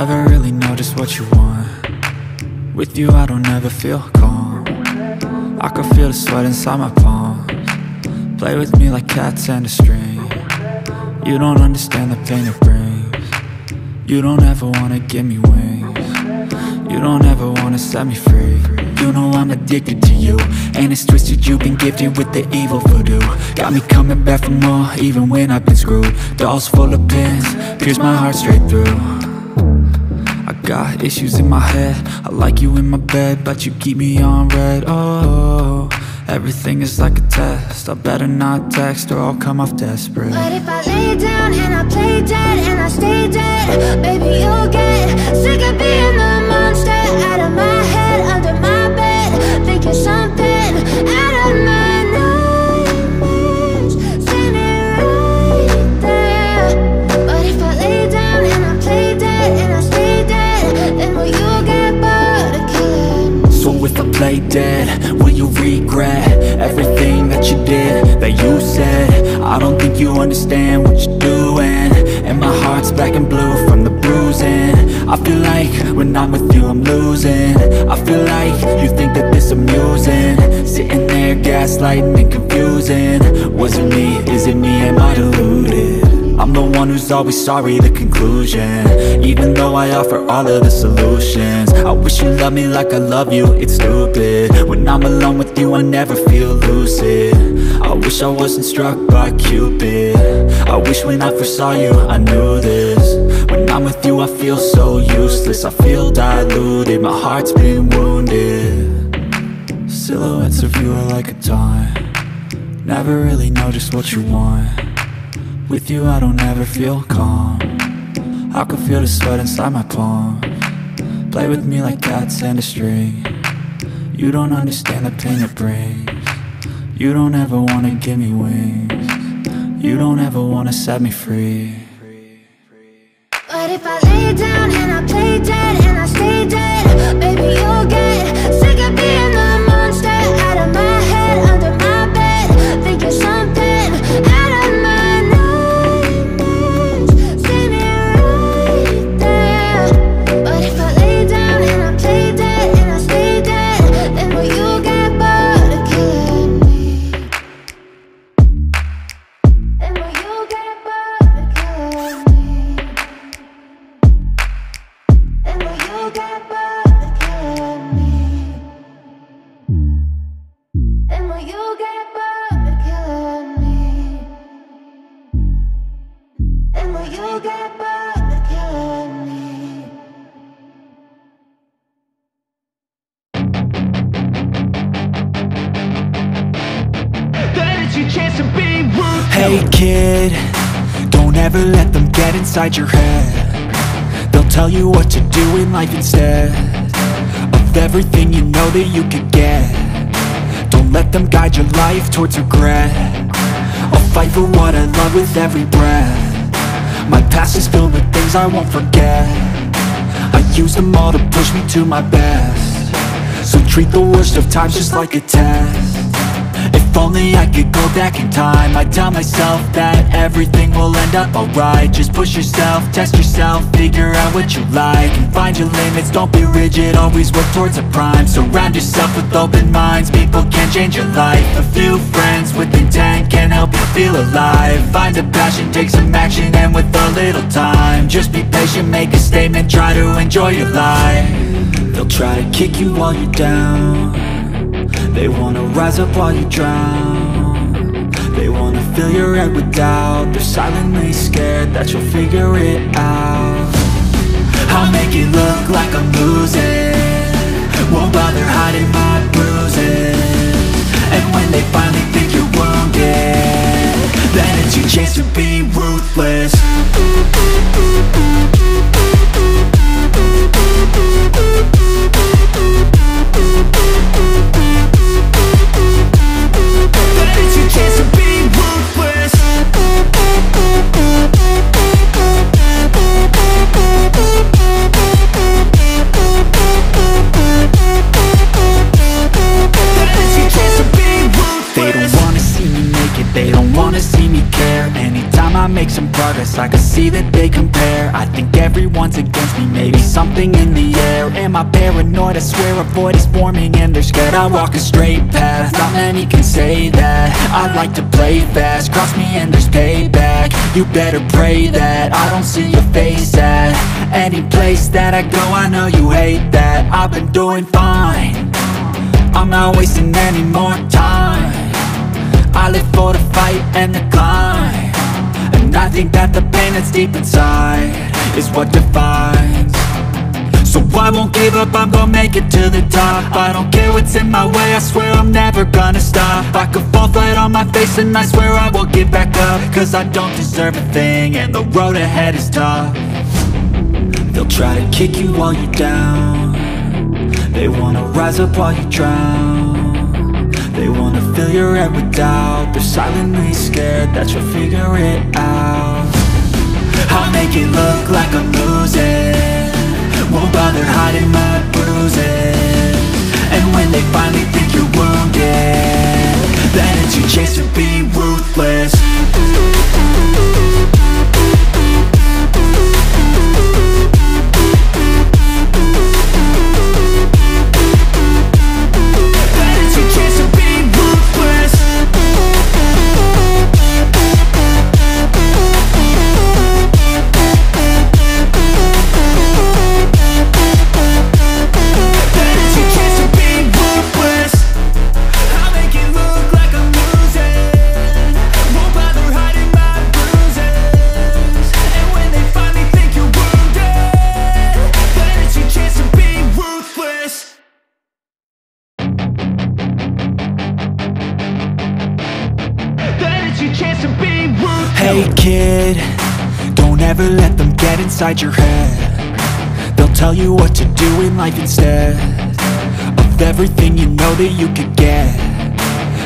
never really know just what you want. With you I don't ever feel calm. I can feel the sweat inside my palms. Play with me like cats and a string. You don't understand the pain it brings. You don't ever wanna give me wings. You don't ever wanna set me free. You know I'm addicted to you, and it's twisted, you've been gifted with the evil voodoo. Got me coming back for more, even when I've been screwed. Dolls full of pins, pierce my heart straight through. I got issues in my head, I like you in my bed, but you keep me on red. Oh, everything is like a test, I better not text or I'll come off desperate. But if I lay down and I play dead and I stay dead, baby you'll get sick of being the monster out of my head, under my bed, thinking something out of my nightmares, standing right there. But if I lay down and I play dead and I stay dead, then will you get bored of killing me? So if I play dead, will you regret everything that you did, that you said? I don't think you understand what you're doing, and my heart's black and blue from the bruising. I feel like when I'm with you I'm losing. I feel like you think that this amusing, sitting there gaslighting and confusing. Was it me? Is it me? Am I deluded? I'm the one who's always sorry, the conclusion. Even though I offer all of the solutions, I wish you loved me like I love you, it's stupid. When I'm alone with you I never feel lucid. I wish I wasn't struck by Cupid. I wish when I first saw you I knew this. When I'm with you I feel so useless, I feel diluted, my heart's been wounded. Silhouettes of you are like a taunt, never really know just what you want. With you I don't ever feel calm, I can feel the sweat inside my palms. Play with me like cats and a string. You don't understand the pain it brings. You don't ever wanna give me wings. You don't ever wanna set me free. But if I lay down and I play dead and I stay dead, baby you'll get sick of being the monster out of my head, under my bed, thinking something out of my nightmares, standing right there. But if I lay down and I play dead and I stay dead, then will you get bored of killing me? Then will you get bored of killing me? Then will you get bored of killing me? Then will you get bored of killing me? Then will you get bored of killing me? That is your chance to be ruthless. Hey kid, don't ever let them get inside your head. They'll tell you what to do in life instead of everything you know that you could get. Don't let them guide your life towards regret. I'll fight for what I love with every breath. My past is filled with things I won't forget. I use them all to push me to my best. So treat the worst of times just like a test. If only I could go back in time, I'd tell myself that everything will end up alright. Just push yourself, test yourself, figure out what you like, and find your limits, don't be rigid, always work towards a prime. Surround yourself with open minds, people can change your life. A few friends with intent can help you feel alive. Find a passion, take some action, and with a little time, just be patient, make a statement, try to enjoy your life. They'll try to kick you while you're down, they wanna rise up while you drown. They wanna fill your head with doubt. They're silently scared that you'll figure it out. I'll make it look like I'm losing, won't bother hiding my bruises. And when they finally think you're wounded, then it's your chance to be ruthless. It's your chance to be ruthless. I make some progress, I can see that they compare. I think everyone's against me, maybe something in the air. Am I paranoid? I swear a void is forming and they're scared. I walk a straight path, not many can say that. I like to play fast, cross me and there's payback. You better pray that I don't see your face at any place that I go. I know you hate that. I've been doing fine, I'm not wasting any more time. I live for the fight and the climb, and I think that the pain that's deep inside is what defines. So I won't give up, I'm gonna make it to the top. I don't care what's in my way, I swear I'm never gonna stop. I could fall flat on my face and I swear I will get back up, cause I don't deserve a thing and the road ahead is tough. They'll try to kick you while you're down, they wanna rise up while you drown. They wanna fill your head with doubt, they're silently scared that you'll figure it out. I'll make it look like I'm losing, won't bother hiding my bruises. And when they finally think you're wounded, then it's your chance to be ruthless. Hey kid, don't ever let them get inside your head. They'll tell you what to do in life instead of everything you know that you could get.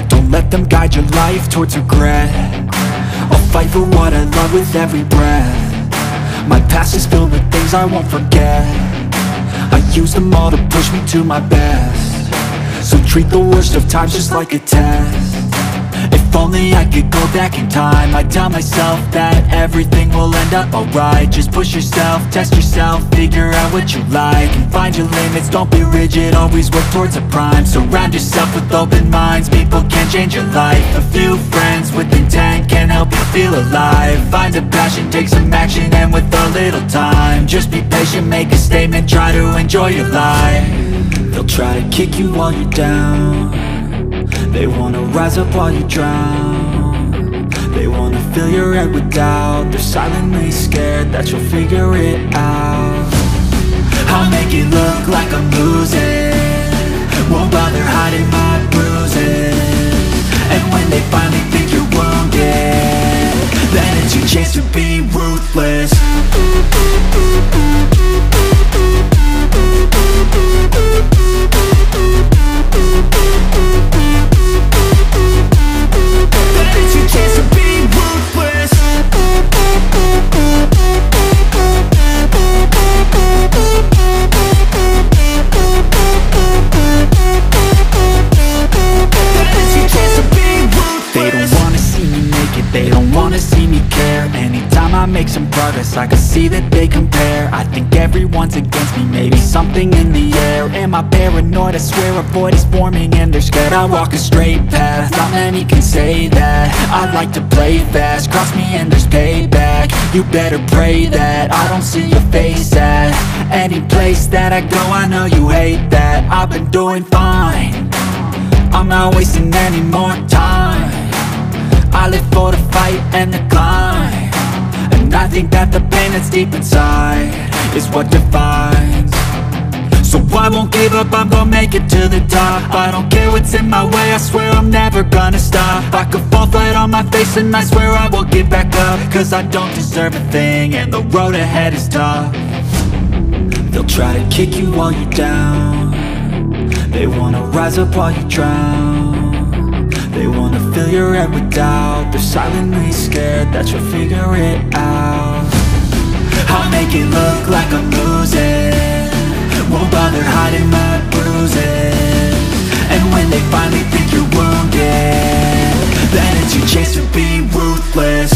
Don't let them guide your life towards regret. I'll fight for what I love with every breath. My past is filled with things I won't forget. I use them all to push me to my best. So treat the worst of times just like a test. If only I could go back in time, I'd tell myself that everything will end up alright. Just push yourself, test yourself, figure out what you like, and find your limits, don't be rigid, always work towards a prime. Surround yourself with open minds, people can change your life. A few friends with intent can help you feel alive. Find a passion, take some action, and with a little time, just be patient, make a statement, try to enjoy your life. They'll try to kick you while you're down, they wanna rise up while you drown. They wanna fill your head with doubt, they're silently scared that you'll figure it out. I'll make it look like I'm losing, won't bother hiding my bruises. And when they finally think you're wounded, then it's your chance to be ruthless. They don't wanna see me care. Anytime I make some progress, I can see that they compare. I think everyone's against me, maybe something in the air. Am I paranoid? I swear a void is forming and they're scared. I walk a straight path, not many can say that. I like to play fast, cross me and there's payback. You better pray that I don't see your face at any place that I go. I know you hate that. I've been doing fine, I'm not wasting any more time. I live for the fight and the climb, and I think that the pain that's deep inside is what defines. So I won't give up, I'm gonna make it to the top. I don't care what's in my way, I swear I'm never gonna stop. I could fall flat on my face and I swear I will get back up, cause I don't deserve a thing and the road ahead is tough. They'll try to kick you while you're down, they wanna rise up while you drown. They wanna fill your head with doubt, they're silently scared that you'll figure it out. I'll make it look like I'm losing, won't bother hiding my bruises. And when they finally think you're wounded, then it's your chance to be ruthless.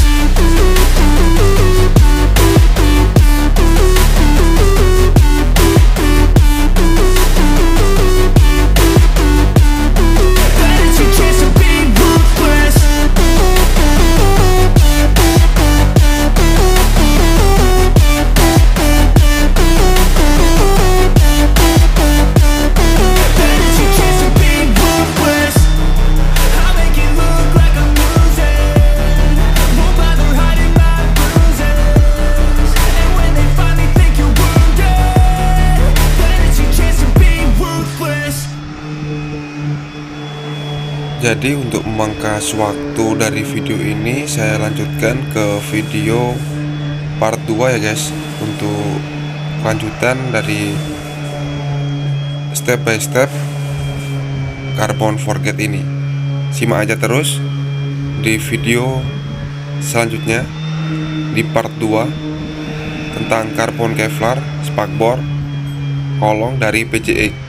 Jadi untuk memangkas waktu dari video ini, saya lanjutkan ke video part 2 ya guys, untuk lanjutan dari step by step carbon forget ini. Simak aja terus di video selanjutnya, di part 2 tentang karbon Kevlar, Spakbor, kolong dari PCX.